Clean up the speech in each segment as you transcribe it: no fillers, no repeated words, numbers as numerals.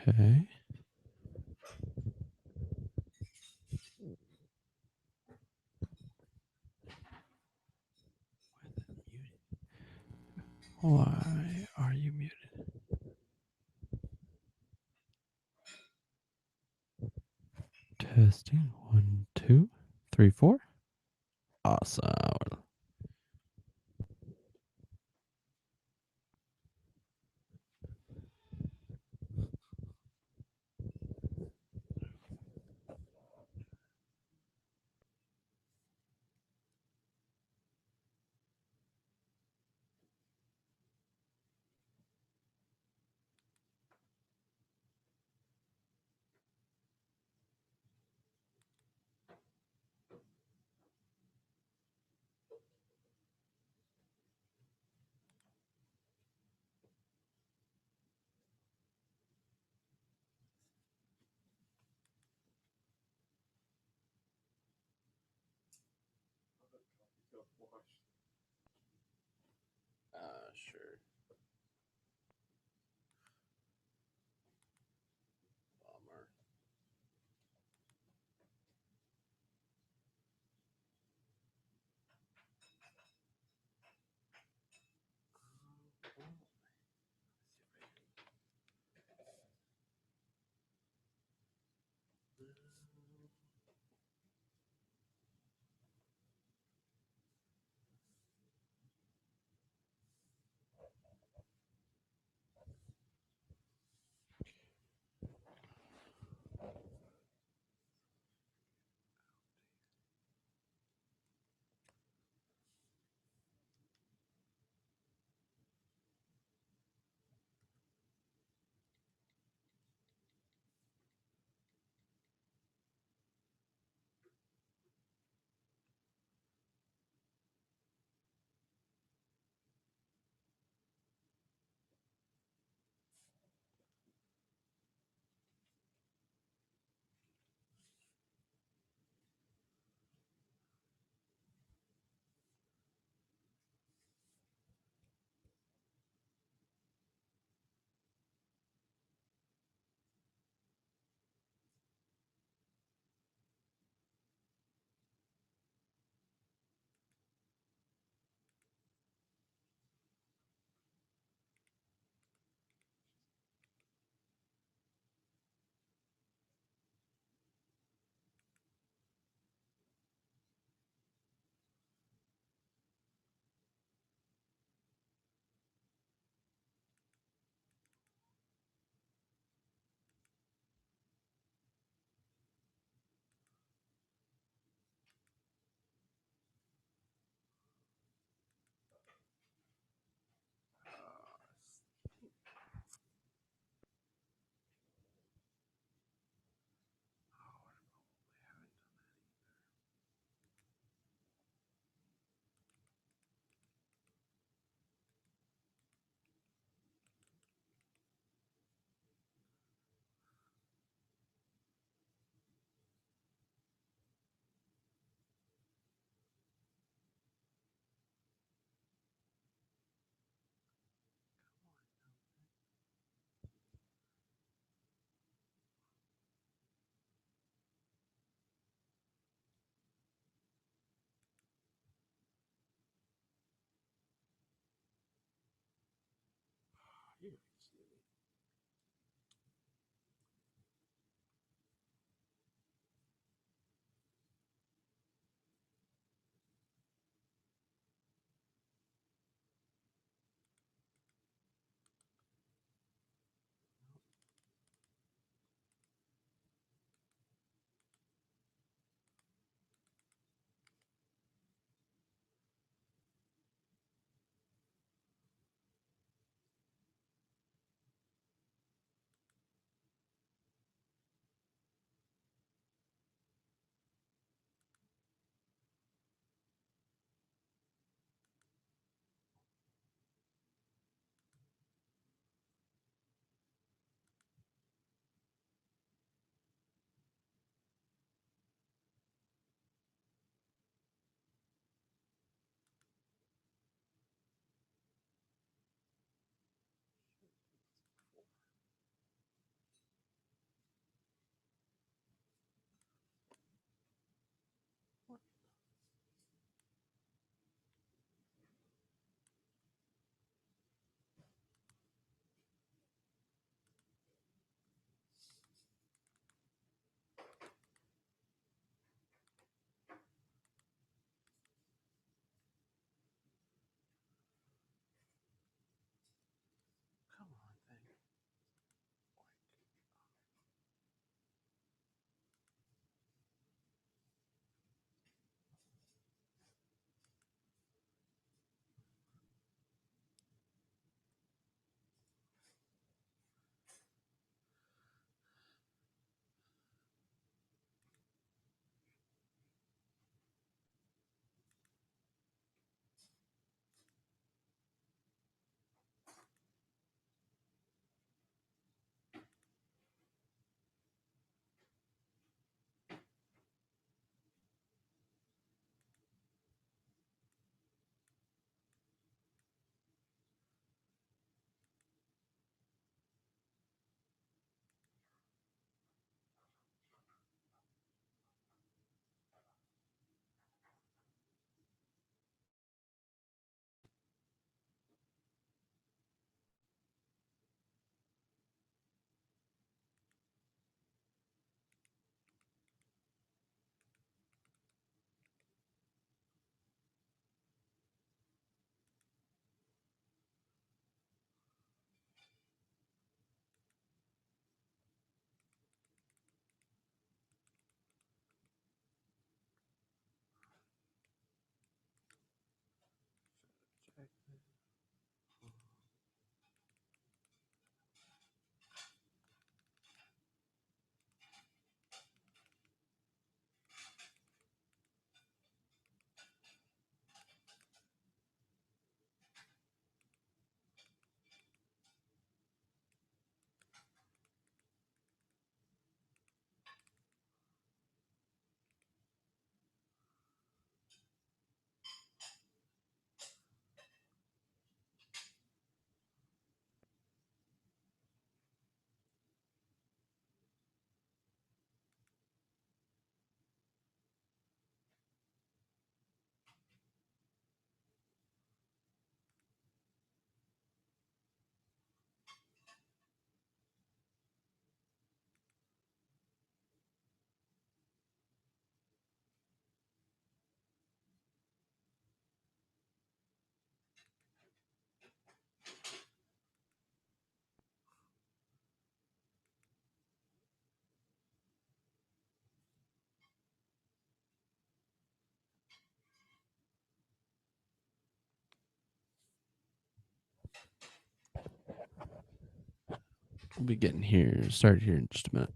Okay. Why are you muted? Testing 1, 2, 3, 4. Awesome. Sure. Bummer. We'll be getting here, started here in just a minute.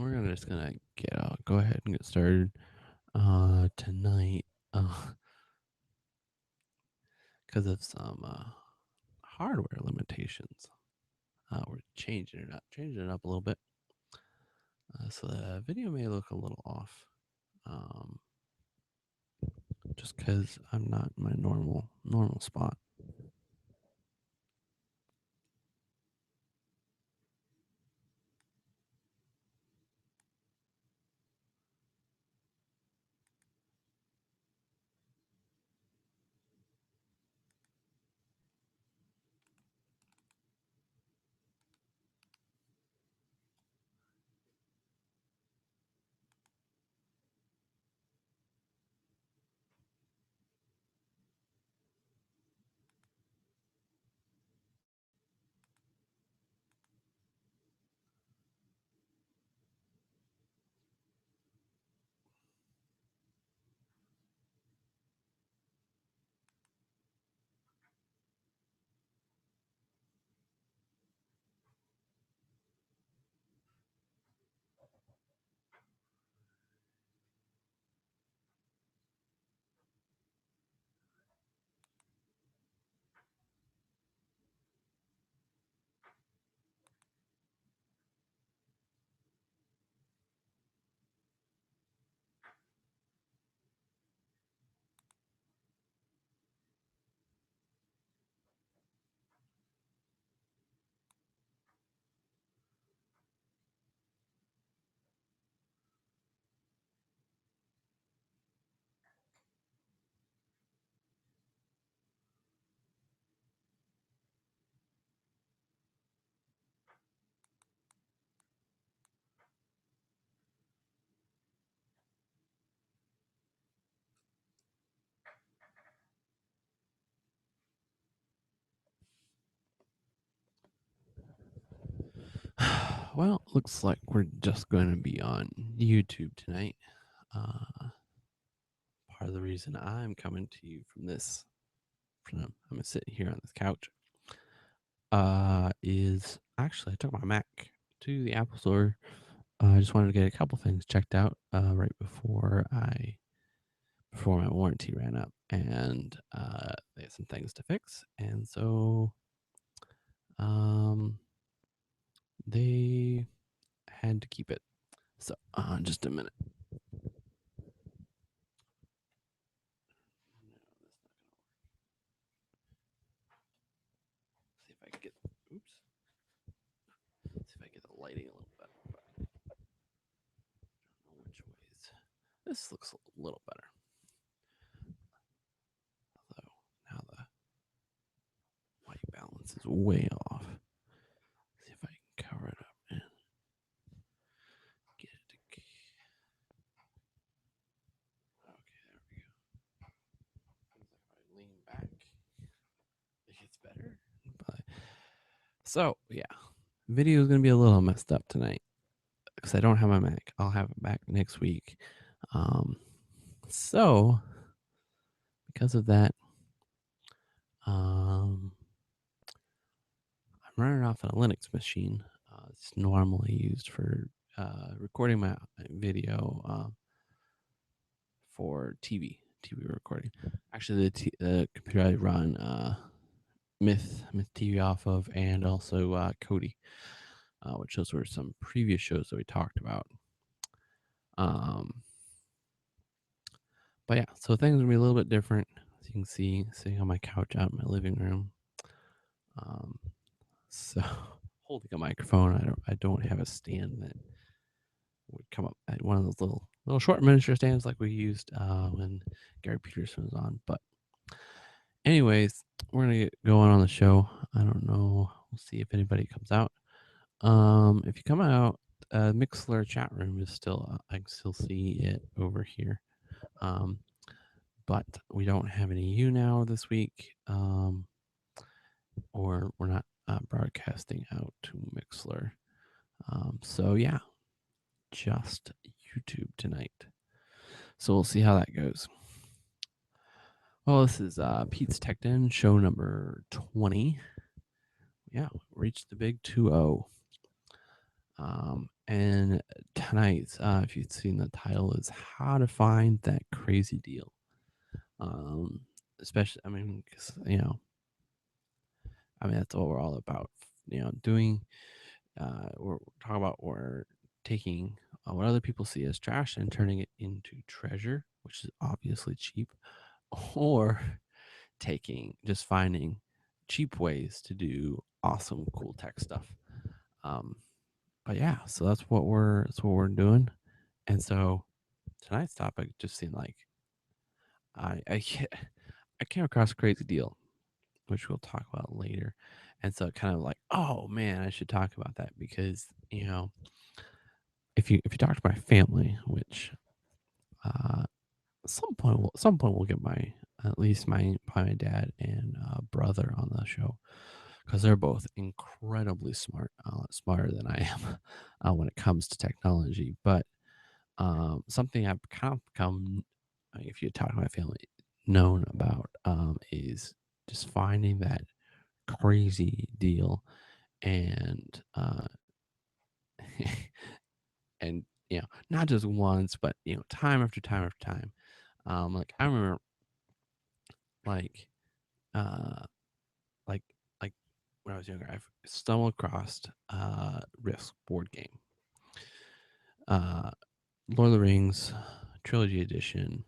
we're just gonna go ahead and get started tonight because of some hardware limitations. We're changing it up a little bit, so the video may look a little off, um, just because I'm not in my normal spot. Well, looks like we're just going to be on YouTube tonight. Part of the reason I'm coming to you I'm sitting here on this couch, is actually I took my Mac to the Apple Store. I just wanted to get a couple things checked out right before my warranty ran up, and they had some things to fix, and so they had to keep it. So just a minute. See if I can get. Oops. See if I get the lighting a little better. But I don't know which ways. This looks a little better. Although now the white balance is way off. See if I can cover it up and get it to. Okay, there we go. Seems like if I lean back, it gets better. But so yeah, video is gonna be a little messed up tonight because I don't have my Mac. I'll have it back next week. So because of that, I'm running off a Linux machine. It's normally used for recording my video for TV recording. Actually, the computer I run Myth TV off of, and also Kodi, which those were some previous shows that we talked about. But yeah, so things will be a little bit different. As you can see, sitting on my couch out in my living room. So holding a microphone, I don't have a stand that would come up at one of those little short miniature stands like we used when Gary Peterson was on. But anyways, we're gonna get going on the show. I don't know. We'll see if anybody comes out. If you come out, Mixler chat room is still. I can still see it over here. But we don't have any you now this week. Or we're not broadcasting out to Mixler. So yeah, just YouTube tonight. So we'll see how that goes. Well, this is Pete's Tech Den, show number 20. Yeah, reached the big 2-0. And tonight, if you've seen the title, is how to find that crazy deal. Um, Especially, I mean, 'cause, I mean that's what we're all about. Doing. We're talking about we're taking what other people see as trash and turning it into treasure, which is obviously cheap, or just finding cheap ways to do awesome, cool tech stuff. Um, but yeah, so that's what we're doing. And so tonight's topic just seemed like I I came across a crazy deal, which we'll talk about later. And so it kind of like, oh man, I should talk about that because if you talk to my family, which uh, some point we'll get my at least my probably my dad and brother on the show because they're both incredibly smart, smarter than I am when it comes to technology. But something I've kind of become, if you talk to my family, known about is just finding that crazy deal and and not just once, but time after time after time. Like I remember, like uh, like like when I was younger, I've stumbled across Risk board game, uh, Lord of the Rings trilogy edition.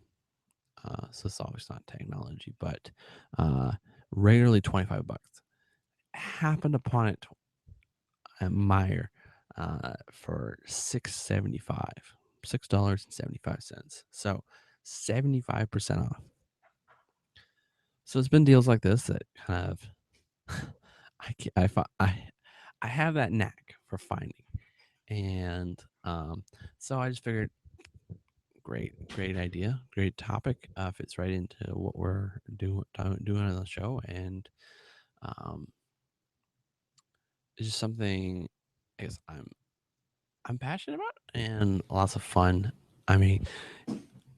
So it's always not technology, but uh, regularly $25. Happened upon it at Meyer for $6.75. So 75% off. So it's been deals like this that kind of I ca- I have that knack for finding, and so I just figured, great idea, great topic. Fits right into what we're doing on the show, and um, it's just something I guess I'm passionate about and lots of fun. I mean,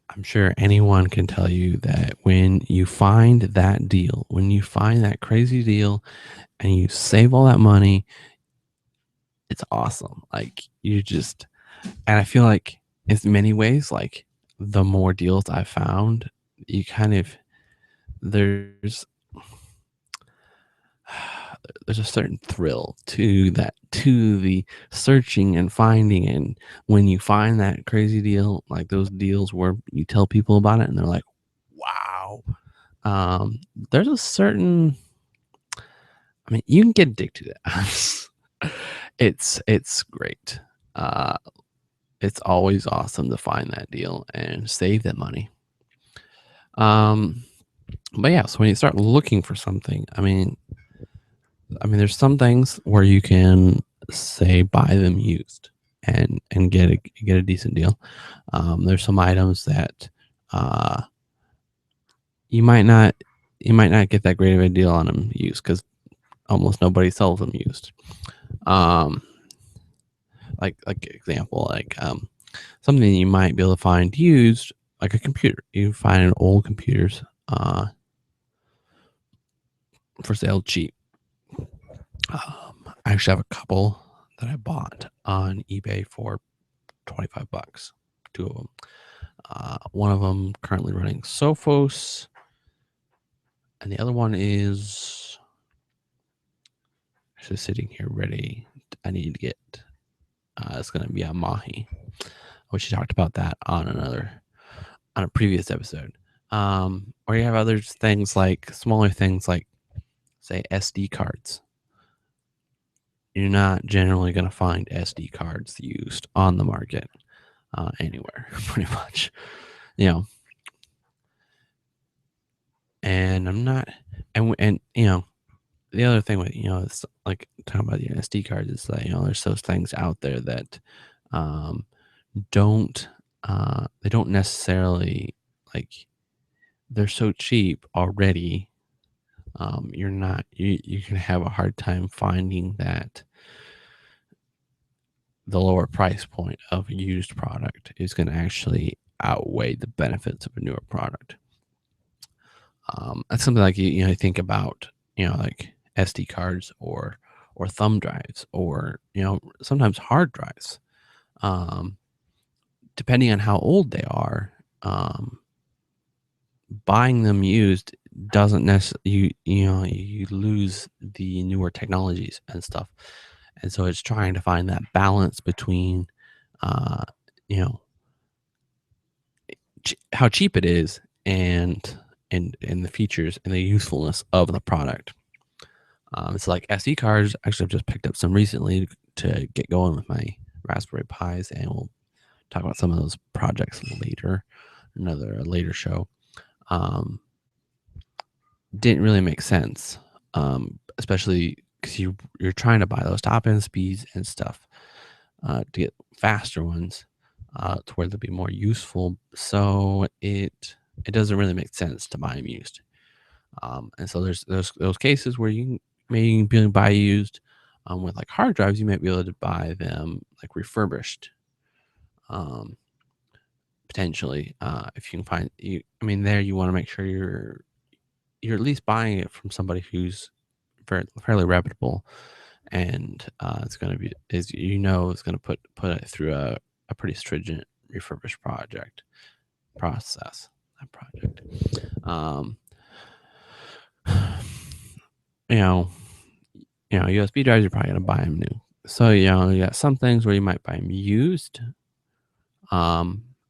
I'm sure anyone can tell you that when you find that deal, when you find that crazy deal and you save all that money, it's awesome. Like you just, and I feel like in many ways, like the more deals I found, you kind of, there's, there's a certain thrill to the searching and finding. And when you find that crazy deal, like those deals where you tell people about it and they're like, wow. Um, there's a certain, I mean, you can get addicted to that. It's great. Uh, it's always awesome to find that deal and save that money. Um, but yeah, so when you start looking for something, there's some things where you can say buy them used and get a decent deal. There's some items that uh, you might not get that great of a deal on them used because almost nobody sells them used. Um, like example, something you might be able to find used, like a computer. You find an old computers for sale cheap. I actually have a couple that I bought on eBay for $25. Two of them. One of them currently running Sophos, and the other one is actually sitting here ready. I need to get. It's going to be a Mahi, which you talked about that on a previous episode. Or you have other things like smaller things like say SD cards. You're not generally going to find SD cards used on the market anywhere, pretty much. You know, and I'm not, and the other thing with it's like talking about the SD cards is that there's those things out there that um, don't they don't necessarily like they're so cheap already. You're not you can have a hard time finding that the lower price point of a used product is going to actually outweigh the benefits of a newer product. That's something like you think about like SD cards or thumb drives or sometimes hard drives. Um, Depending on how old they are, buying them used doesn't necessarily you lose the newer technologies and stuff, and so it's trying to find that balance between, uh, you know, how cheap it is and the features and the usefulness of the product. It's like SD cards. Actually, I've just picked up some recently to get going with my Raspberry Pis, and we'll talk about some of those projects later, another later show. Um, didn't really make sense, especially because you're trying to buy those top end speeds and stuff to get faster ones to where they'll be more useful. So it doesn't really make sense to buy them used. And so there's those cases where you can maybe be able to buy used with like hard drives. You might be able to buy them like refurbished, um, potentially if you can find you. I mean, there you want to make sure you're at least buying it from somebody who's fairly reputable, and it's going to be it's going to put it through a pretty stringent refurbished process that project. Um, you know, USB drives, you're probably gonna buy them new. So, you got some things where you might buy them used.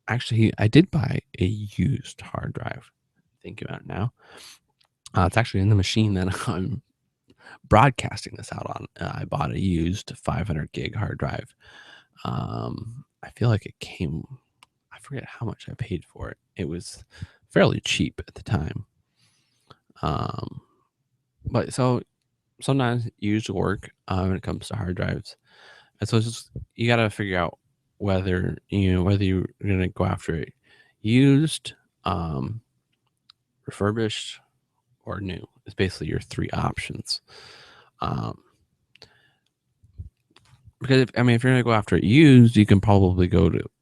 Actually, I did buy a used hard drive. Thinking about it now, it's actually in the machine that I'm broadcasting this out on. I bought a used 500 gig hard drive. I feel like it came. I forget how much I paid for it. It was fairly cheap at the time. But so sometimes used work when it comes to hard drives. And so it's just you got to figure out whether you're going to go after it used, refurbished, or new. It's basically your three options. Um, because if you're going to go after it used, you can probably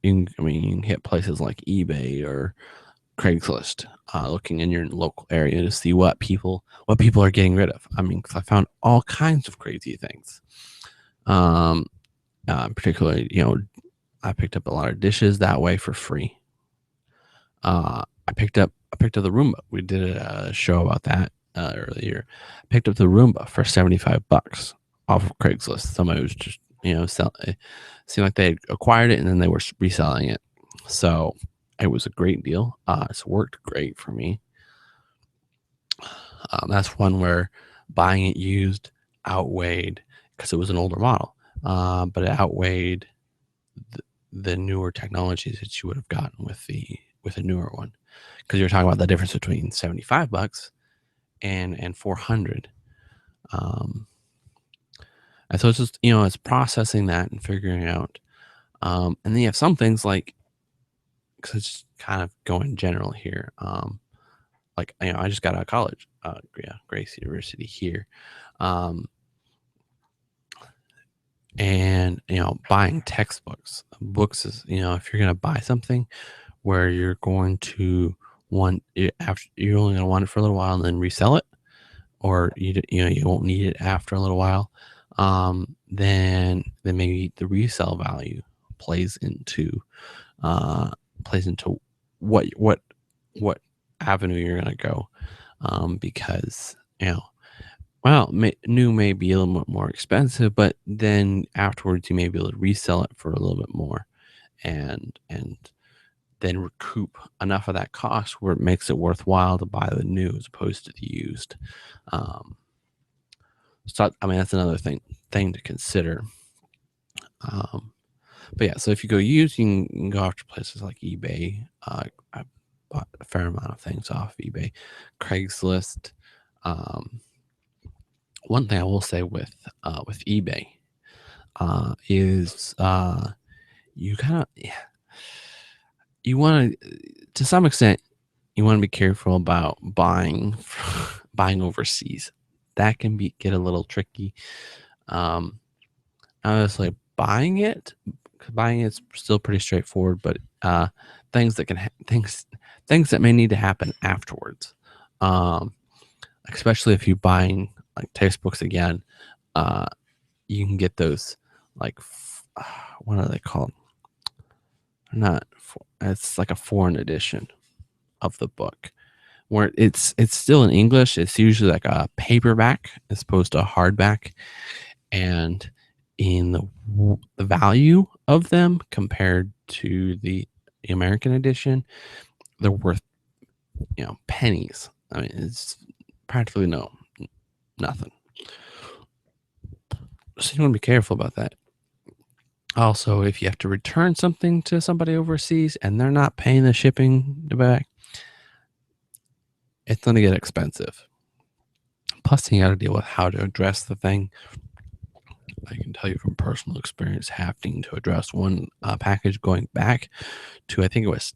you can hit places like eBay or Craigslist, looking in your local area to see what people are getting rid of. I mean, 'cause I found all kinds of crazy things. Um, Particularly, I picked up a lot of dishes that way for free. I picked up the Roomba. We did a show about that earlier. I picked up the Roomba for $75 off of Craigslist. Somebody was just it seemed like they acquired it and then they were reselling it. So it was a great deal. It's worked great for me. That's one where buying it used outweighed, because it was an older model, but it outweighed the newer technologies that you would have gotten with a newer one, because you're talking about the difference between $75 and 400. Um, and so it's just it's processing that and figuring out. And then you have some things like, because it's kind of going general here. Like I just got out of college, Grace University here, um, and buying books is if you're gonna buy something where you're going to after you're only gonna want it for a little while and then resell it, or you won't need it after a little while, then maybe the resale value plays into uh, what avenue you're gonna go, because new may be a little bit more expensive, but then afterwards you may be able to resell it for a little bit more, and then recoup enough of that cost where it makes it worthwhile to buy the new as opposed to the used. Um, so I mean that's another thing to consider. Um, but yeah, so if you go used, you can go after places like eBay. I bought a fair amount of things off eBay, Craigslist. Um, One thing I will say with eBay is you kind of you want to some extent you want to be careful about buying overseas. That can get a little tricky. Um, Honestly, buying it's still pretty straightforward, but things that things that may need to happen afterwards, um, especially if you're buying like textbooks again, uh, you can get those like what are they called? not. It's like a foreign edition of the book, where it's still in English. It's usually like a paperback as opposed to a hardback, and in the value of them compared to the American edition, they're worth pennies. I mean, it's practically nothing. So you want to be careful about that. Also, if you have to return something to somebody overseas and they're not paying the shipping back, it's going to get expensive. Plus, you got to deal with how to address the thing. I can tell you from personal experience having to address one package going back to, I think it was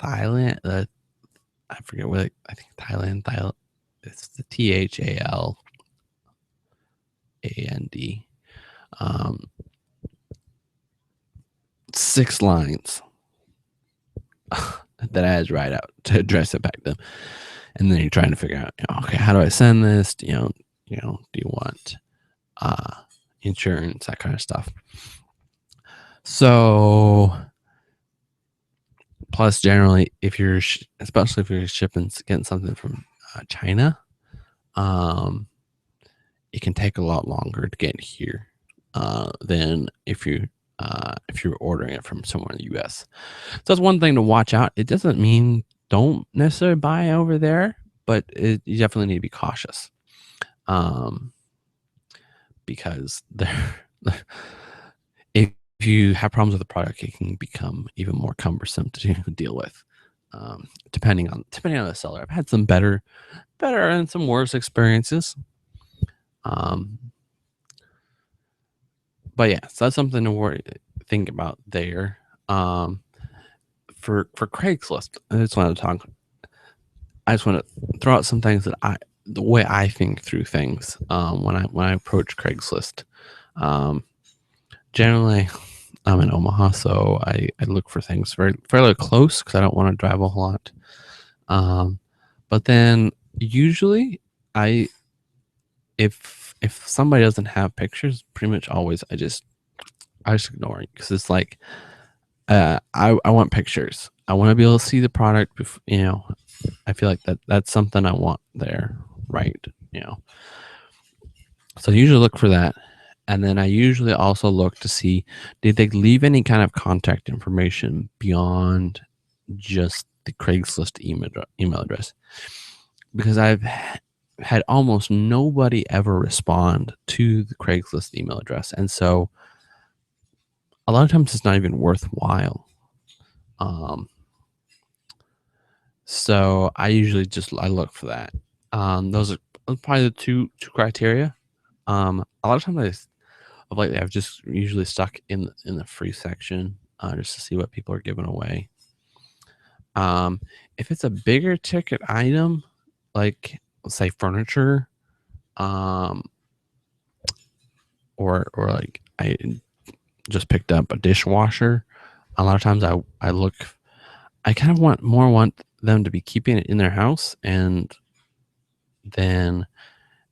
Thailand. I forget what, I think Thailand. It's the THALAND. 6 lines that I had to write out to address it back to them. And then you're trying to figure out, okay, how do I send this? Do you want insurance, that kind of stuff. So, plus generally, especially if you're getting something from China, it can take a lot longer to get here than if you're ordering it from somewhere in the U.S. So that's one thing to watch out. It doesn't mean don't necessarily buy over there, but you definitely need to be cautious, because if you have problems with the product, it can become even more cumbersome to deal with. Depending on the seller, I've had some better and some worse experiences. But yeah, so that's something to think about there. For Craigslist, I just want to throw out some things that the way I think through things when I approach Craigslist. Generally, I'm in Omaha, so I look for things fairly close because I don't want to drive a whole lot. But then usually if somebody doesn't have pictures, pretty much always I just ignore it, because it's like I want pictures. I want to be able to see the product. I feel like that's something I want there, right? So I usually look for that. And then I usually also look to see, did they leave any kind of contact information beyond just the Craigslist email address? Because I've had almost nobody ever respond to the Craigslist email address. And so a lot of times it's not even worthwhile. So I usually I look for that. Those are probably the two criteria. A lot of times lately I've just usually stuck in the free section just to see what people are giving away. If it's a bigger ticket item, like let's say furniture, or like I just picked up a dishwasher, a lot of times I kind of want them to be keeping it in their house and then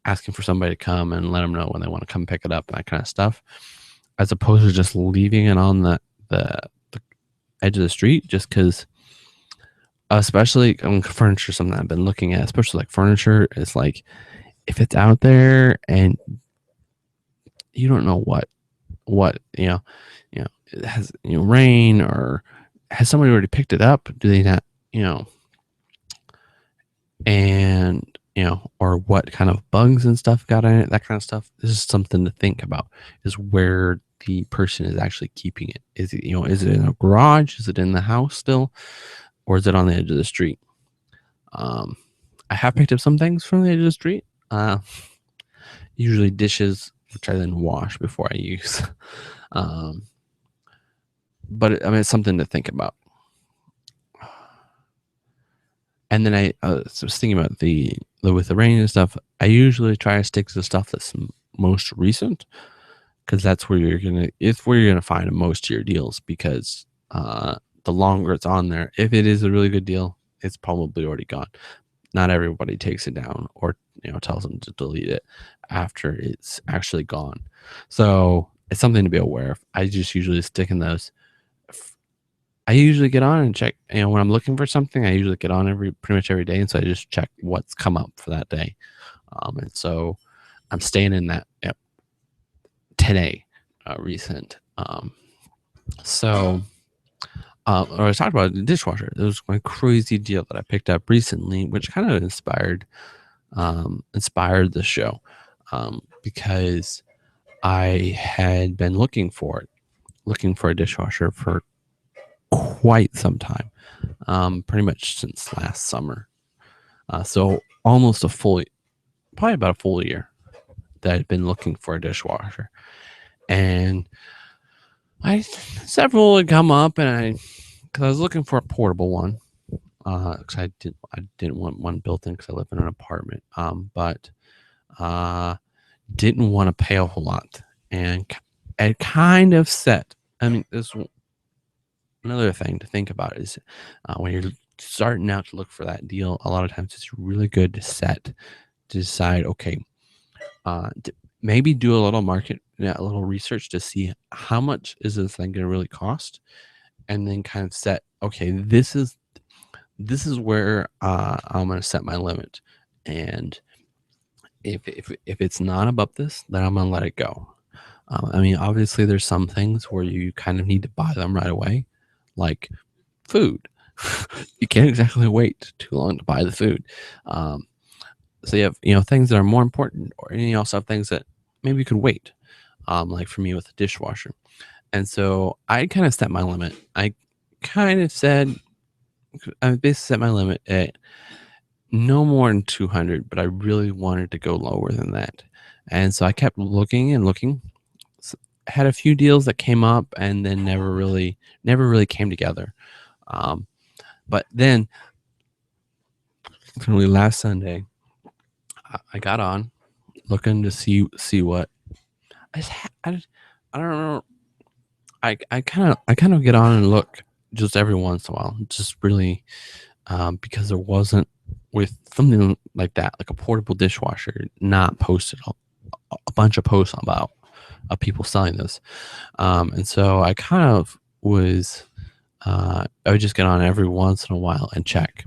asking for somebody to come and let them know when they want to come pick it up, and that kind of stuff, as opposed to just leaving it on the edge of the street. Just because, especially on furniture, something I've been looking at, especially like furniture, is like if it's out there and you don't know what it has rain, or has somebody already picked it up? Do they not? And or what kind of bugs and stuff got in it, that kind of stuff. This is something to think about, is where the person is actually keeping it. Is it, is it in a garage? Is it in the house still? Or is it on the edge of the street? I have picked up some things from the edge of the street. Usually dishes, which I then wash before I use. But I mean, it's something to think about. And then I was thinking about with the rain and stuff. I usually try to stick to the stuff that's most recent, because that's where you're gonna find most of your deals. Because the longer it's on there, if it is a really good deal, it's probably already gone. Not everybody takes it down or tells them to delete it after it's actually gone. So it's something to be aware of. I just usually stick in those I usually get on and check, when I'm looking for something, I usually get on pretty much every day, and so I just check what's come up for that day. And so I'm staying in that today recent. So I was talking about the dishwasher. There was one crazy deal that I picked up recently, which kind of inspired the show, because I had been looking for a dishwasher for quite some time, pretty much since last summer. So almost probably about a full year that I'd been looking for a dishwasher, and several had come up, and because I was looking for a portable one, because I didn't want one built in because I live in an apartment, but didn't want to pay a whole lot, and it kind of set. I mean, this another thing to think about is when you're starting out to look for that deal. A lot of times, it's really good to decide, okay, maybe do a little a little research to see how much is this thing going to really cost, and then kind of set, okay, this is where I'm going to set my limit, and if it's not above this, then I'm going to let it go. I mean, obviously, there's some things where you kind of need to buy them right away, like food. You can't exactly wait too long to buy the food. So you have things that are more important, or you also have things that maybe you could wait. Like for me with the dishwasher, and so I kind of set my limit. Kind of said I basically set my limit at no more than 200, but I really wanted to go lower than that, and so I kept looking and looking. Had a few deals that came up, and then never really came together. Um, but then, really, last Sunday, I got on looking to see what I don't know. I kind of get on and look just every once in a while, just really, because there wasn't, with something like that, like a portable dishwasher, not posted a bunch of posts about people selling this, and so I kind of was. I would just get on every once in a while and check,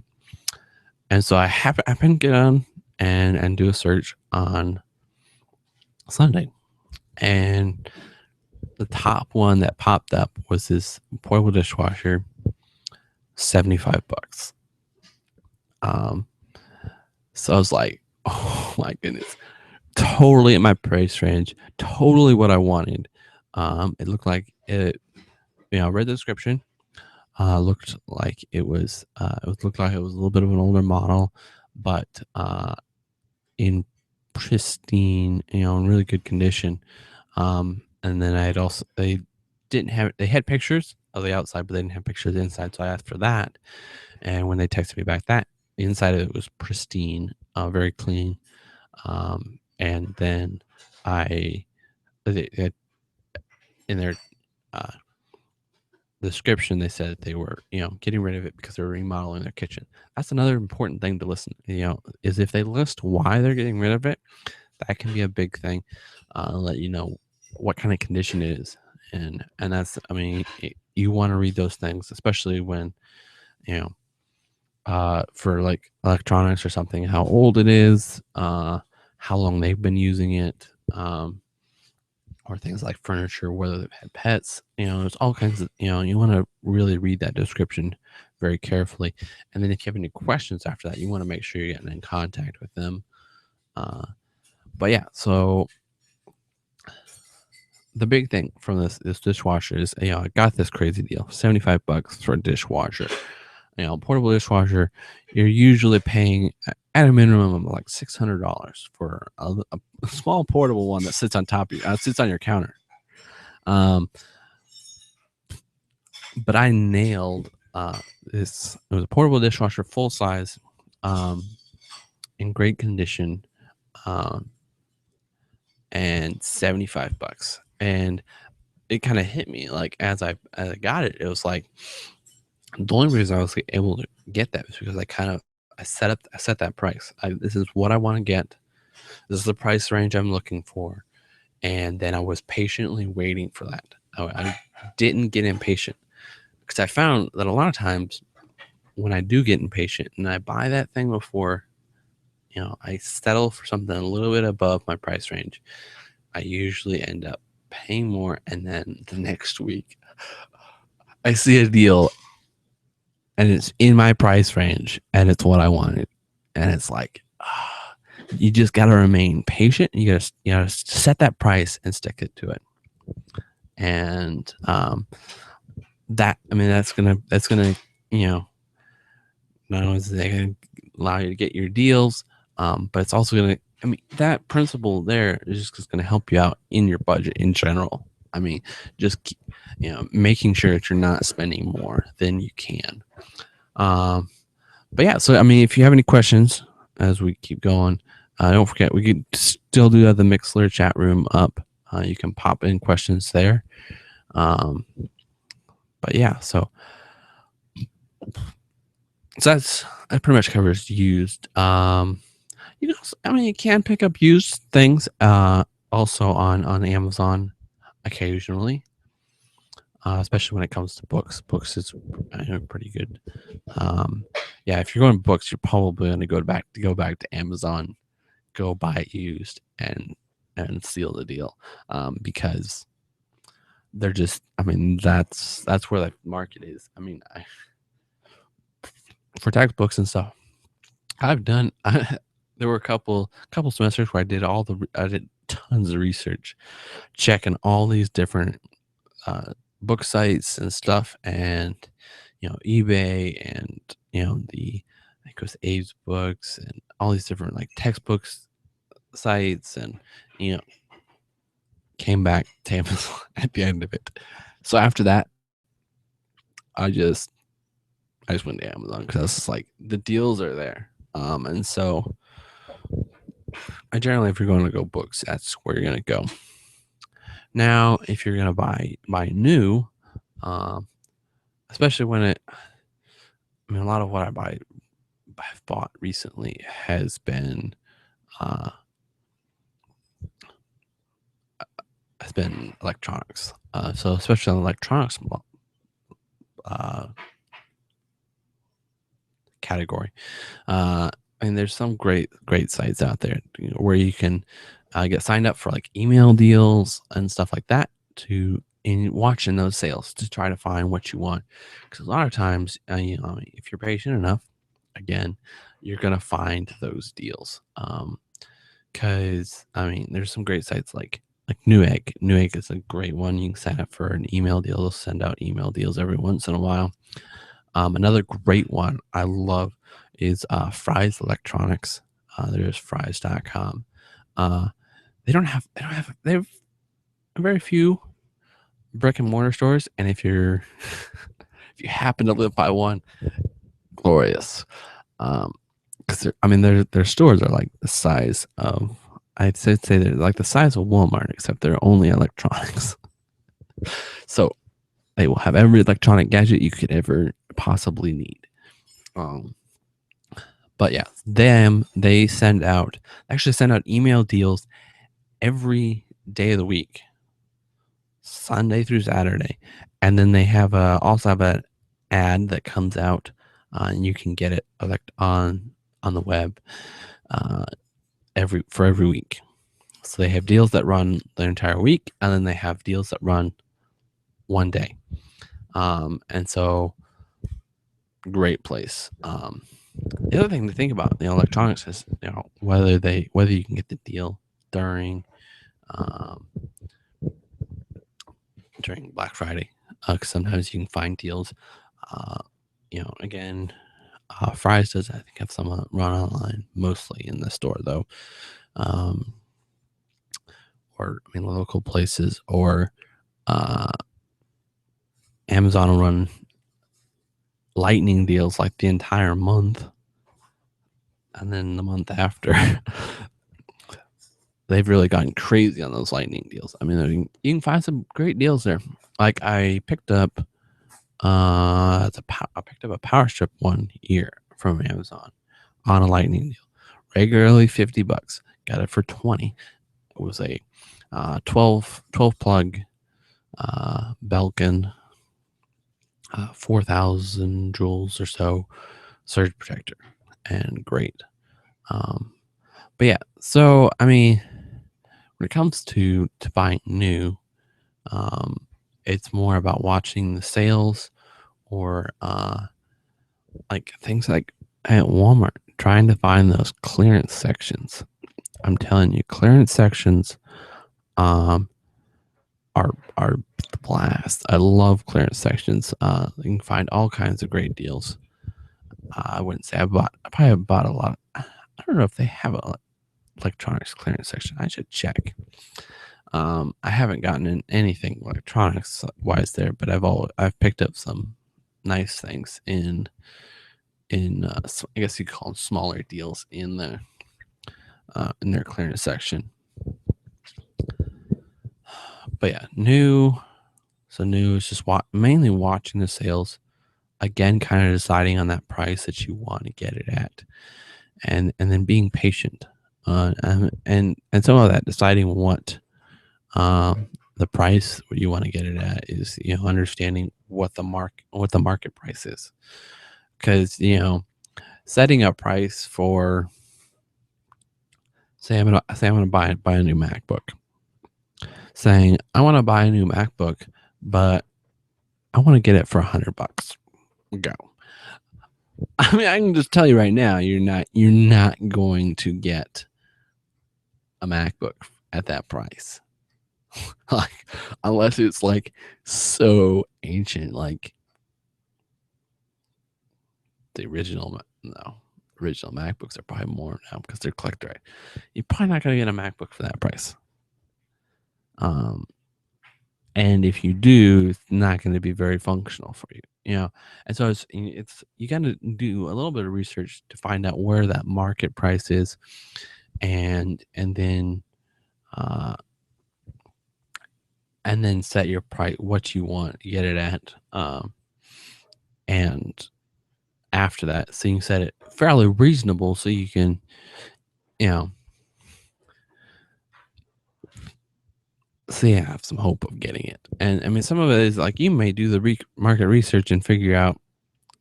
and so I happen to get on and do a search on Sunday, and the top one that popped up was this portable dishwasher, $75. Um, so I was like, oh my goodness, totally at my price range, totally what I wanted. It looked like it, I read the description. Looked like it looked like it was a little bit of an older model, but in pristine, in really good condition. And then they had pictures of the outside, but they didn't have pictures of the inside. So I asked for that. And when they texted me back, that the inside of it was pristine, very clean. And then they in their uh, description, they said that they were, getting rid of it because they were remodeling their kitchen. That's another important thing to listen, is if they list why they're getting rid of it, that can be a big thing. Let you know what kind of condition it is, and that's, I mean, you want to read those things, especially when, for like electronics or something, how old it is, how long they've been using it, or things like furniture, whether they've had pets. There's all kinds of, you want to really read that description very carefully, and then if you have any questions after that, you want to make sure you're getting in contact with them. But yeah, so the big thing from this dishwasher is, I got this crazy deal, $75 for a dishwasher. Portable dishwasher, you're usually paying at a minimum of like $600 for a small portable one that sits on top of you, sits on your counter. But I nailed this. It was a portable dishwasher, full size, in great condition, and $75. And it kind of hit me, like, as I got it, it was like, the only reason I was able to get that is because I set that price. This is what I want to get. This is the price range I'm looking for, and then I was patiently waiting for that. I didn't get impatient, because I found that a lot of times when I do get impatient and I buy that thing before, I settle for something a little bit above my price range, I usually end up paying more, and then the next week I see a deal and it's in my price range and it's what I wanted, and it's like, you just got to remain patient. You gotta set that price and stick it to it. And that's gonna not only is it gonna allow you to get your deals, but it's also gonna, that principle there is just gonna help you out in your budget in general. Just keep, making sure that you're not spending more than you can. But yeah, so if you have any questions as we keep going, don't forget we could still do have the Mixler chat room up. You can pop in questions there. But yeah, so that pretty much covers used. You can pick up used things also on Amazon occasionally, especially when it comes to books. Books is pretty good. Yeah, if you're going books, you're probably going to go back to Amazon, go buy it used, and seal the deal, because they're just, that's where the market is. For textbooks and stuff, I've done. There were a couple semesters where I did tons of research, checking all these different book sites and stuff, and eBay, and I think it was Abe's Books, and all these different like textbooks sites, and came back to Amazon at the end of it. So after that, I just went to Amazon because I was just like, the deals are there. And so I generally, if you're going to go books, that's where you're going to go. Now, if you're going to buy new, especially when a lot of what I've bought recently has been electronics. So especially on the electronics category, there's some great sites out there where you can get signed up for like email deals and stuff like that in watching those sales to try to find what you want. Because a lot of times, if you're patient enough, again, you're gonna find those deals. Because there's some great sites like Newegg. Newegg is a great one. You can sign up for an email deal. They'll send out email deals every once in a while. Another great one I love is Fry's Electronics. There's Fry's.com. They have very few brick and mortar stores, and if you happen to live by one, glorious. Because their stores are like the size of, I'd say they're like the size of Walmart, except they're only electronics. So they will have every electronic gadget you could ever possibly need. But yeah, they send out email deals every day of the week, Sunday through Saturday, and then they also have an ad that comes out, and you can get it on the web every week. So they have deals that run the entire week, and then they have deals that run one day. And so great place. The other thing to think about, electronics is, whether you can get the deal during Black Friday, because sometimes you can find deals. Again, Fry's does, I think, have some run online, mostly in the store though, or local places, or Amazon will run lightning deals like the entire month, and then the month after they've really gotten crazy on those lightning deals. You can find some great deals there. Like I picked up a power strip one year from Amazon on a lightning deal, regularly $50, got it for $20. It was a 12 plug Belkin 4,000 joules or so surge protector, and great. Um, but yeah, so I mean, when it comes to buying new, um, it's more about watching the sales or like things like at Walmart, trying to find those clearance sections. I'm telling you, clearance sections um, are the blast. I love clearance sections. You can find all kinds of great deals. I wouldn't say I probably have bought a lot. I don't know if they have a electronics clearance section. I should check. I haven't gotten in anything electronics wise there, but I've picked up some nice things in I guess you call them smaller deals in their clearance section. But yeah, new. So new is just mainly watching the sales. Again, kind of deciding on that price that you want to get it at, and then being patient. And some of that deciding the price what you want to get it at is understanding what the market price is, because setting a price for say I'm gonna buy a new MacBook, saying I want to buy a new MacBook, but I want to get it for $100. Go. I mean, I can just tell you right now, you're not going to get a MacBook at that price. Like, unless it's like so ancient, like the original MacBooks are probably more now because they're collector. Right? You're probably not going to get a MacBook for that price. And if you do, it's not going to be very functional for you, And so it's you got to do a little bit of research to find out where that market price is, and then uh, set your price, what you want to get it at, and after that, so you can set it fairly reasonable, so you can, you know, so you have some hope of getting it. And I mean, some of it is like you may do the market research and figure out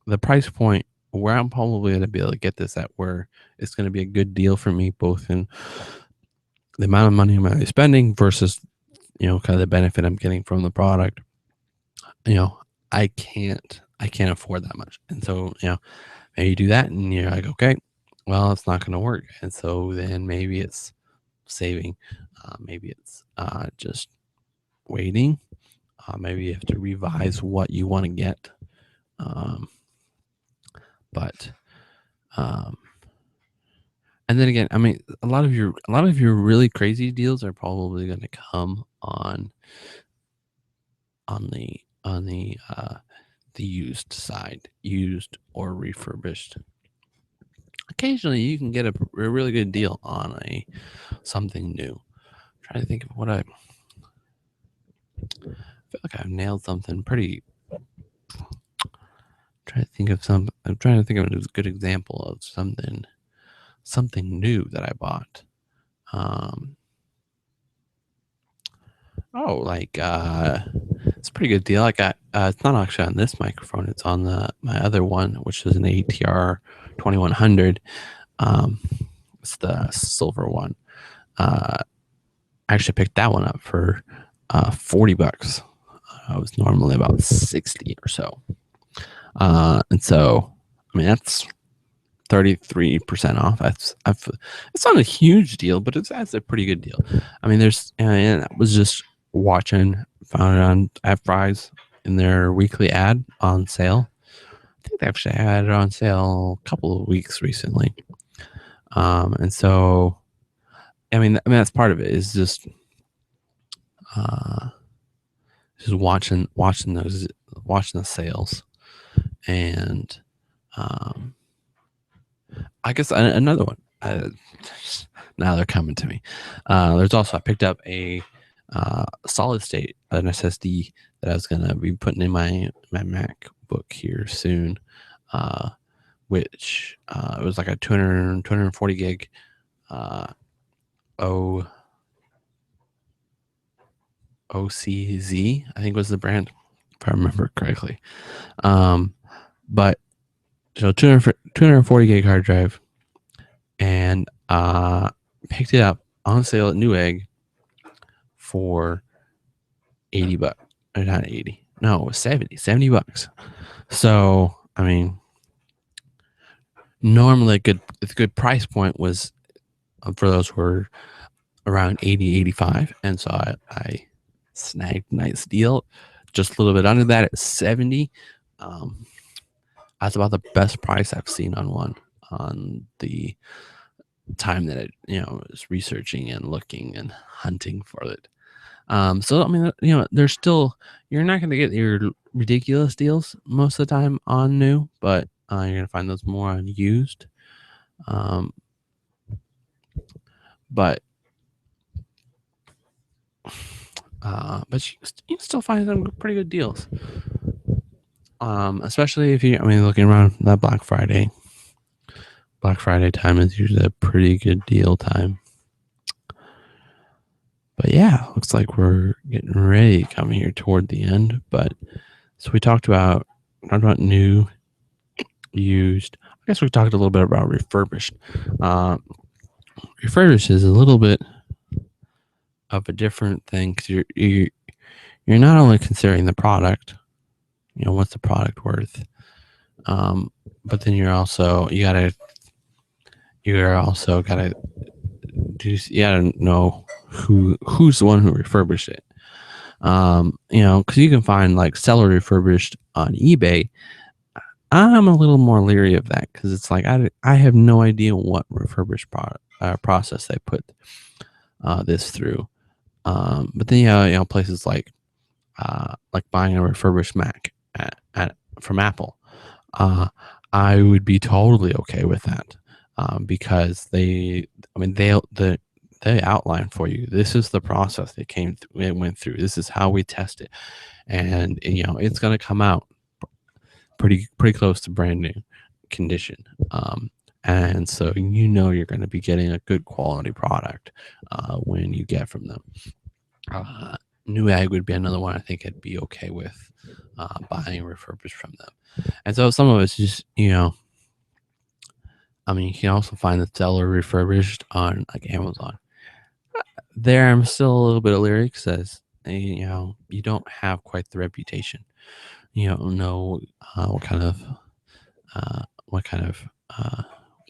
the price point where I'm probably going to be able to get this at, where it's going to be a good deal for me, both in the amount of money I'm going to be spending versus, kind of the benefit I'm getting from the product. You know, I can't afford that much. And so, maybe you do that and you're like, okay, well, it's not going to work. And so then maybe it's saving, maybe it's just waiting. Maybe you have to revise what you want to get. But and then again, I mean, a lot of your really crazy deals are probably going to come on the used side, used or refurbished. Occasionally, you can get a really good deal on something new. I'm trying to think of what I feel like I've nailed something pretty. I'm trying to think of a good example of something new that I bought. Like it's a pretty good deal. I got it's not actually on this microphone. It's on my other one, which is an ATR 2100. It's the silver one. I actually picked that one up for $40. It was normally about 60 or so. And so, I mean, that's 33% off. It's not a huge deal, but that's a pretty good deal. I mean, and I was just found it on at Fry's in their weekly ad on sale. I think they actually had it on sale a couple of weeks recently. And so, I mean, that's part of it, is just watching the sales. And I guess another one. Now they're coming to me. There's also, I picked up a solid state, an SSD that I was gonna be putting in my MacBook here soon, which it was like a 240 gig OCZ, I think was the brand. if I remember correctly. But so 240 gig hard drive, and picked it up on sale at Newegg for $80. Or not 80. No, it was $70 bucks. So, I mean, normally a good price point was for those who were around 80, 85. And so I snagged a nice deal, just a little bit under that at 70. That's about the best price I've seen on one on the time that I was researching and looking and hunting for it. So I mean, there's still, you're not going to get your ridiculous deals most of the time on new, but you're going to find those more on used. But you can still find some pretty good deals. Especially if looking around that Black Friday. Black Friday time is usually a pretty good deal time. But yeah, looks like we're getting ready to come here toward the end. But so we talked about new, used. I guess we talked a little bit about refurbished. Refurbished is a little bit of a different thing because you're not only considering the product, what's the product worth, but then you're also gotta know who's the one who refurbished it. Because you can find like seller refurbished on eBay. I'm a little more leery of that because it's like I have no idea what refurbished process they put this through. But then places like buying a refurbished Mac from Apple, I would be totally okay with that because they outline for you. This is the process it went through. This is how we test it, and it's going to come out pretty close to brand new condition. And so you're going to be getting a good quality product when you get from them. Newegg would be another one I think I'd be okay with buying refurbished from them. And so some of it's just you can also find the seller refurbished on like Amazon. There, I'm still a little bit leery because you don't have quite the reputation. You don't know what kind of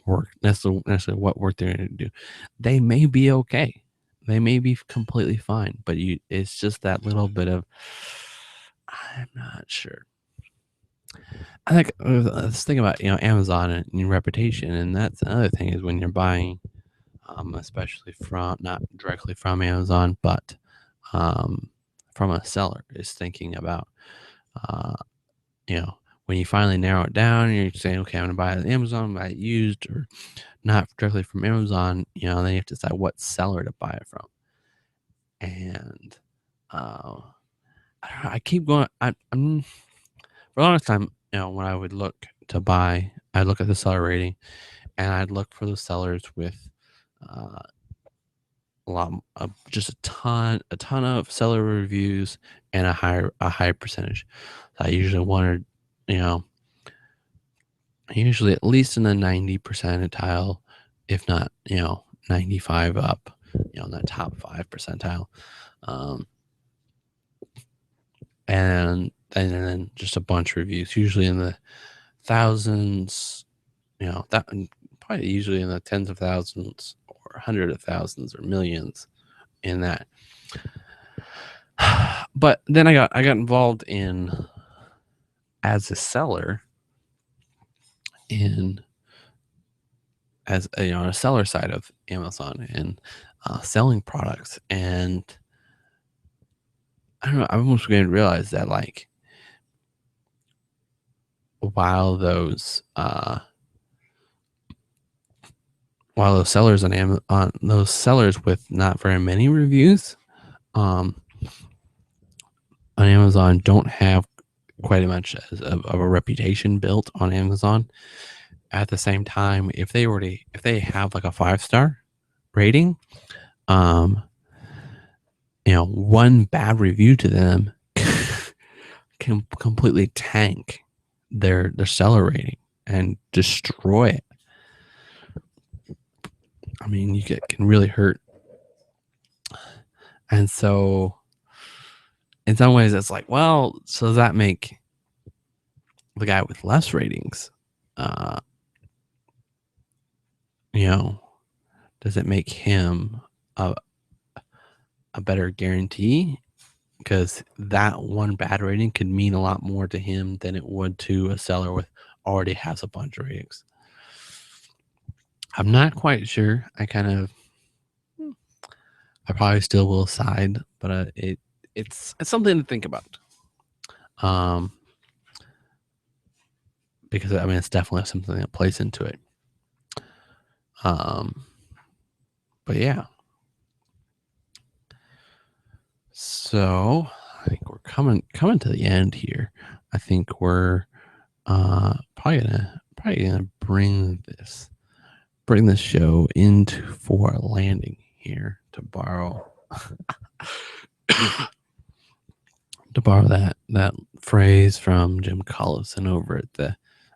work necessarily what work they're going to do. They may be okay. They may be completely fine, but it's just that little bit of I'm not sure. I think let's think about Amazon and your reputation, and that's another thing is when you're buying, especially from not directly from Amazon, but from a seller, is thinking about when you finally narrow it down and you're saying, okay, I'm going to buy it on Amazon, buy it used or not directly from Amazon, then you have to decide what seller to buy it from. And I keep going. I'm for a long time, when I would look to buy, I'd look at the seller rating and I'd look for the sellers with just a ton of seller reviews and a high percentage. So I usually wanted, usually at least in the 90 percentile, if not 95 up, in that top 5 percentile, and then just a bunch of reviews, usually in the thousands, that probably usually in the tens of thousands or hundreds of thousands or millions in that. But then I got involved in as a seller as a seller side of Amazon and selling products, and I don't know. I almost began to realize that like while those sellers on Amazon, those sellers with not very many reviews on Amazon don't have quite as much of a reputation built on Amazon. At the same time, if they have like a 5-star rating, one bad review to them can completely tank their seller rating and destroy it. I mean, can really hurt. And so in some ways it's like, well, so does that make the guy with less ratings, uh, you know, does it make him a, a better guarantee? Because that one bad rating could mean a lot more to him than it would to a seller with already has a bunch of ratings. I'm not quite sure. I probably still will side, but it's something to think about. Because I mean it's definitely something that plays into it. But yeah. So I think we're coming to the end here. I think we're probably gonna bring this show into for a landing here, to borrow that phrase from Jim Collison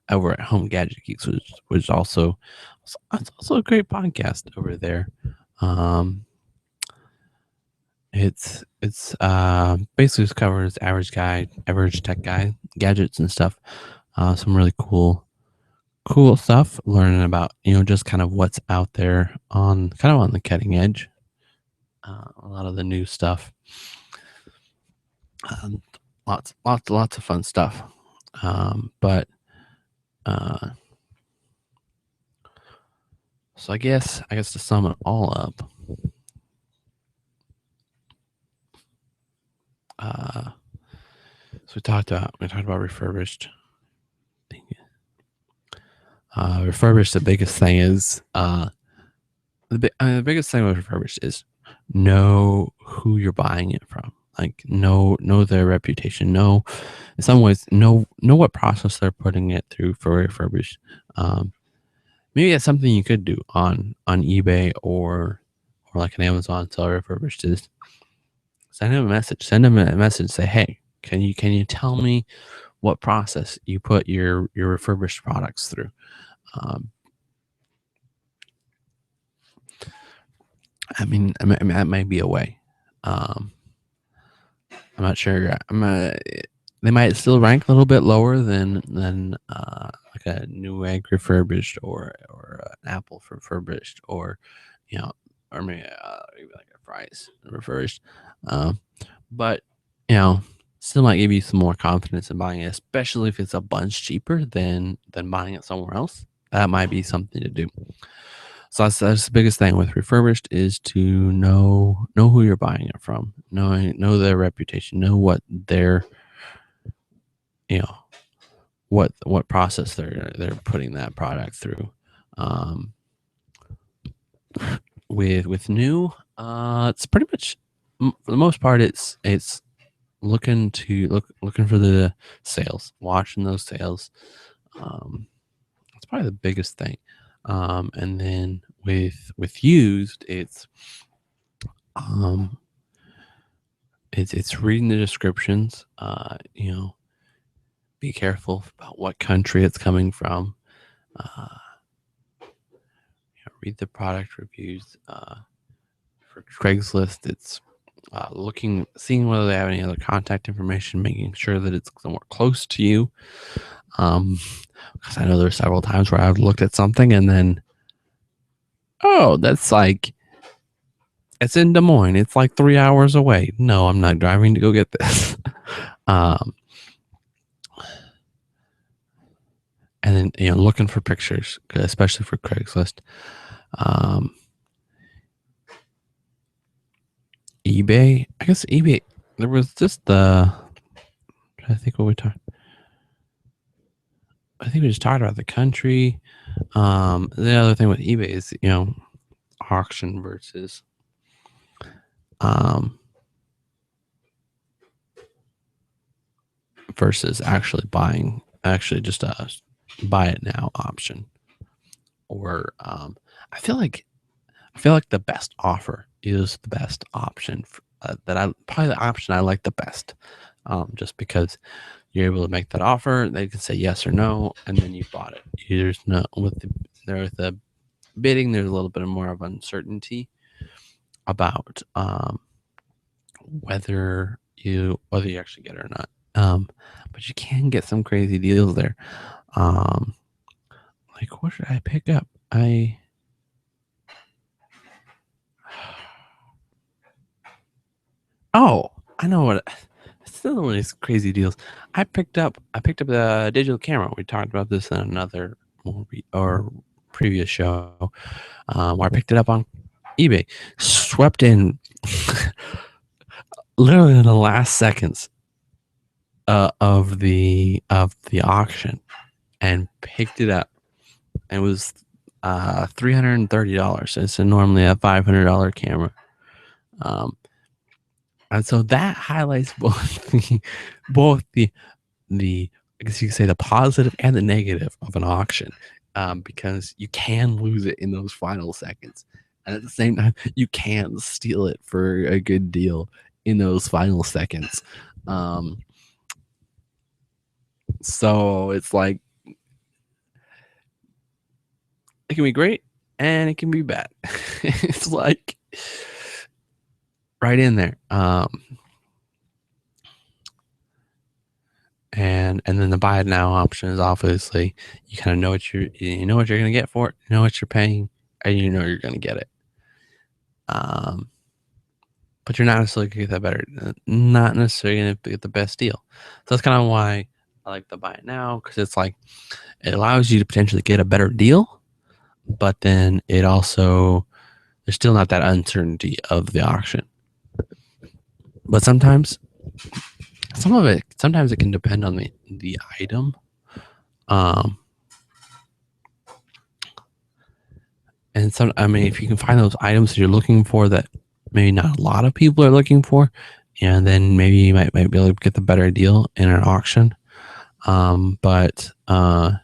over at Home Gadget Geeks, which also it's also a great podcast over there. It's basically just covers average tech guy, gadgets and stuff. Some really cool stuff, learning about, just kind of what's out there on the cutting edge. A lot of the new stuff. Lots of fun stuff. But so I guess to sum it all up, so we talked about refurbished. Refurbished, the biggest thing is the biggest thing with refurbished is know who you're buying it from. Like know their reputation. Know, in some ways, know what process they're putting it through for refurbished. Maybe that's something you could do on eBay or like an Amazon seller refurbished, is send them a message. Say, hey, can you tell me what process you put your refurbished products through? I mean, that might be a way. I'm not sure. They might still rank a little bit lower than like a Newegg refurbished or an Apple refurbished, or or maybe like a Fry's refurbished. But still might give you some more confidence in buying it, especially if it's a bunch cheaper than buying it somewhere else. That might be something to do. So that's the biggest thing with refurbished, is to know who you're buying it from, know their reputation, know what their what process they're putting that product through. With new, it's pretty much, for the most part, it's looking for the sales, watching those sales. That's probably the biggest thing. And then with used, it's reading the descriptions. Be careful about what country it's coming from. Read the product reviews. For Craigslist, it's seeing whether they have any other contact information, making sure that it's somewhere close to you. Because I know there are several times where I've looked at something and then, oh, that's like, it's in Des Moines. It's like 3 hours away. No, I'm not driving to go get this. And then, looking for pictures, especially for Craigslist. eBay, I guess eBay, there was just I think what we talked. I think we just talked about the country. The other thing with eBay is, auction versus actually buying, just a buy it now option. Or I feel like the best offer is the best option, probably the option I like the best. just because you're able to make that offer. They can say yes or no, and then you bought it. There's no with the bidding. There's a little bit more of uncertainty about whether you actually get it or not. But you can get some crazy deals there. Like what should I pick up? Oh, I know what. It's still one of these crazy deals. I picked up the digital camera. We talked about this in another movie or previous show, where I picked it up on eBay, swept in literally in the last seconds of the auction, and picked it up. It was $330. It's normally a $500 camera. And so that highlights both the I guess you could say the positive and the negative of an auction, because you can lose it in those final seconds, and at the same time you can steal it for a good deal in those final seconds. So it's like it can be great and it can be bad. It's like right in there. And then the buy it now option is obviously you kind of know what you're going to get for it, you know what you're paying, and you know you're going to get it. But you're not necessarily going to get not necessarily going to get the best deal. So that's kind of why I like the buy it now, because it's like it allows you to potentially get a better deal, but then it also there's still not that uncertainty of the auction. But sometimes it can depend on the item. And if you can find those items that you're looking for that maybe not a lot of people are looking for, and then maybe you might be able to get the better deal in an auction. But then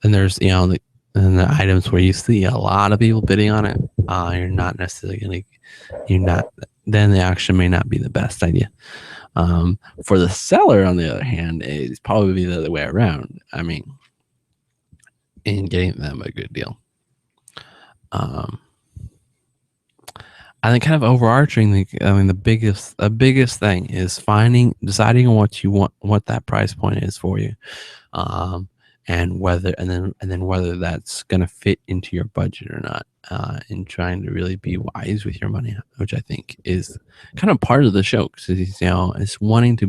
there's the items where you see a lot of people bidding on it. You're not necessarily then the auction may not be the best idea. For the seller, on the other hand, it's probably the other way around. In getting them a good deal. I think kind of overarching, the biggest thing is deciding on what that price point is for you, and whether that's going to fit into your budget or not, and trying to really be wise with your money, which I think is kind of part of the show, because it's wanting to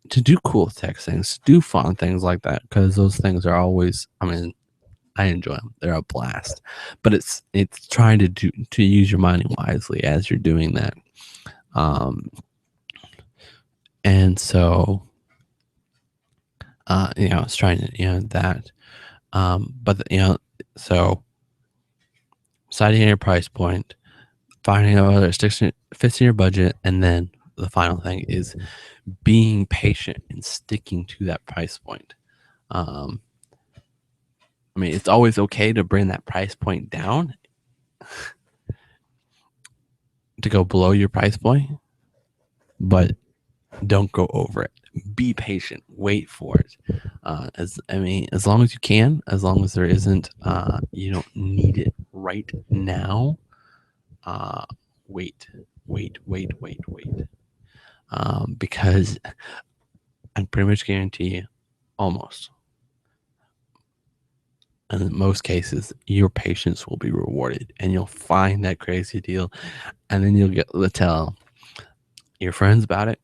do cool tech things, do fun things like that, because those things are always, I enjoy them. They're a blast, but it's trying to use your money wisely as you're doing that. And so, it's trying to, that, but so deciding your price point, finding out whether it fits in your budget, and then the final thing is being patient and sticking to that price point. It's always okay to bring that price point down, to go below your price point, but don't go over it. Be patient. Wait for it. As long as you can, as long as there isn't, you don't need it right now. Wait. Because I pretty much guarantee you, almost, and in most cases, your patience will be rewarded, and you'll find that crazy deal, and then you'll get to tell your friends about it,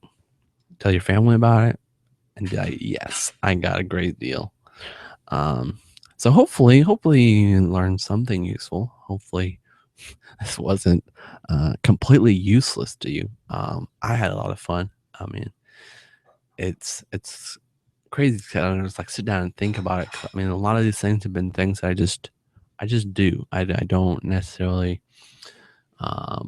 tell your family about it, and be like, yes, I got a great deal. So hopefully you learned something useful. Hopefully this wasn't completely useless to you. I had a lot of fun. It's crazy to kind of just like sit down and think about it. A lot of these things have been things that I just do. I don't necessarily, I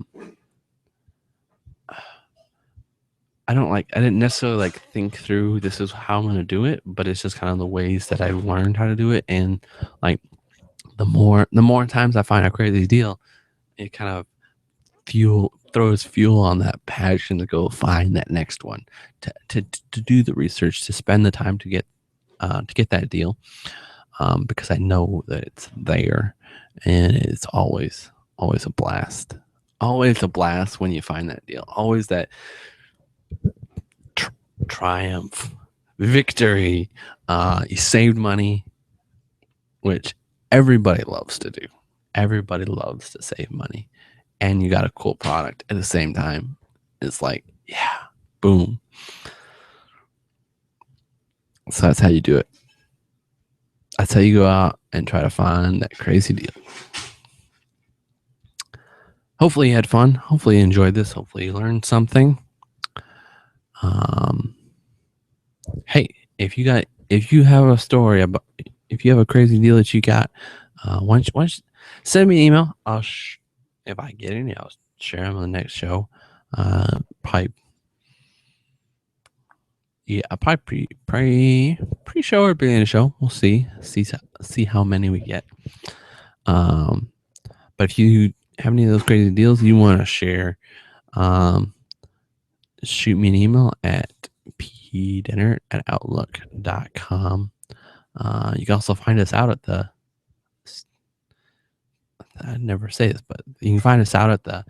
didn't necessarily think through this is how I'm going to do it, but it's just kind of the ways that I've learned how to do it. And the more times I find a crazy deal, it kind of throws fuel on that passion to go find that next one, to do the research, to spend the time to get that deal, because I know that it's there, and it's always a blast. Always a blast when you find that deal. Always that tr- triumph, victory. You saved money, which everybody loves to do. Everybody loves to save money, and you got a cool product at the same time. It's like, yeah, boom. So that's how you do it. That's how you go out and try to find that crazy deal. Hopefully you had fun. Hopefully you enjoyed this. Hopefully you learned something. Um, hey, if you have a story about, if you have a crazy deal that you got, why don't you send me an email. If I get any, I'll share them on the next show. Probably, yeah, probably pre-show or beginning of the show. We'll see how many we get. But if you have any of those crazy deals you want to share, shoot me an email at pdinner@outlook.com. You can also find us out at I never say this, but you can find us out at the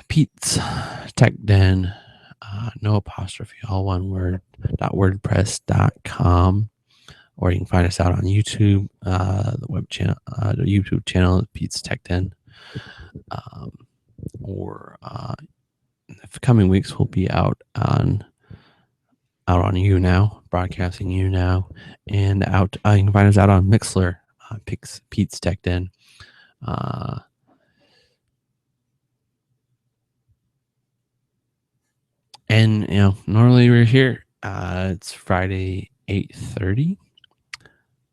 Pete's Tech Den, no apostrophe, all one word, .wordpress.com. Or you can find us out on YouTube, the web channel, the YouTube channel, Pete's Tech Den. Or the coming weeks, we'll be out on You Now, broadcasting You Now, and out. You can find us out on Mixler, Pete's Tech Den. And normally we're here. It's Friday 8:30.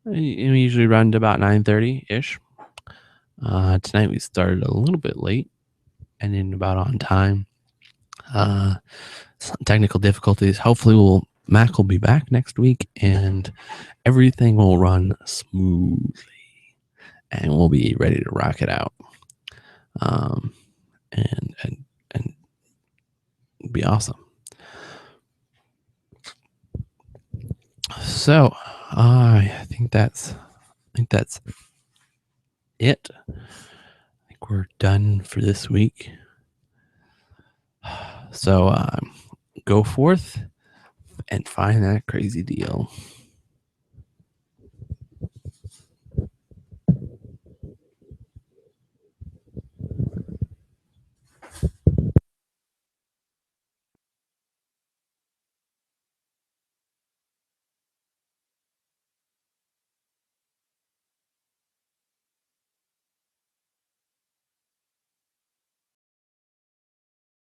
We usually run to about 9:30 ish. Tonight we started a little bit late, and in about on time. Some technical difficulties. Hopefully, Mac will be back next week, and everything will run smoothly, and we'll be ready to rock it out. And be awesome. So I think that's it. I think we're done for this week. So go forth and find that crazy deal.